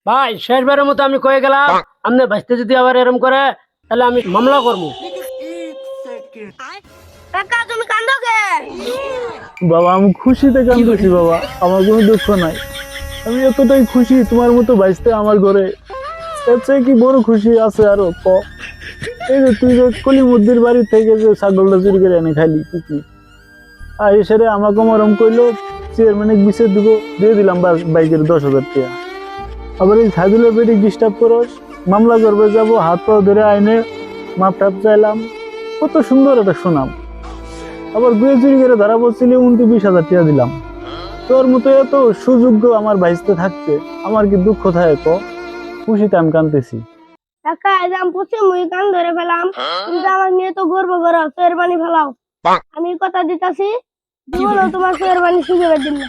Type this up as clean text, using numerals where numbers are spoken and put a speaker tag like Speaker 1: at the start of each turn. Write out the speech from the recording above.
Speaker 1: ভাই শেষবারের মতো আমি কয়ে গেলাম, আপনি ভাইস্তে যদি আবার এরম করে তাহলে আমি মামলা করবো।
Speaker 2: কাকা তুমি কান্দো কে?
Speaker 3: বাবা আমি খুশিতে কাঁদতেছি বাবা, আমার কোনো দুঃখ নাই। আমি এতটাই খুশি তোমার মতো বাইসতে আমার ঘরে, এর চেয়ে কি বড় খুশি আছে আরো ক? এই যে তুই যে কলিমুদ্দির বাড়ি থেকে যে ছাগলটা চুরি করে এনে খাইলি কুকুর, আর এসে আমাকে মরম করলো, চেয়ারম্যানে বিশের দিব দিয়ে দিলাম বাইকের 10,000 টাকা। আবার এই সাইদুলের বেটি ডিস্টার্ব করস, মামলা করবে যাব, হাত পা ধরে আইনে মাপ টাপ চাইলাম, কত সুন্দর একটা সুনাম। আবার বিয়ে চুরি করে ধরা পড়ছিল 29,000 টাকা দিলাম। তোর মতো এত সুযোগ্য আমার বাইসতে থাকতে আমার কি দুঃখ থাকে ক? খুশিতে আমি কাঁদতেছি।
Speaker 2: কাকা এই যে আমি পড়ছি মুই কান ধরে ফেলাম, তুমি তো আমার নিয়ে তো গর্ব করো, চোরের বানি ফেলাও। আমি কথা দিতাছি জীবনও তোমার চোরের বানি সুযোগের দিন না।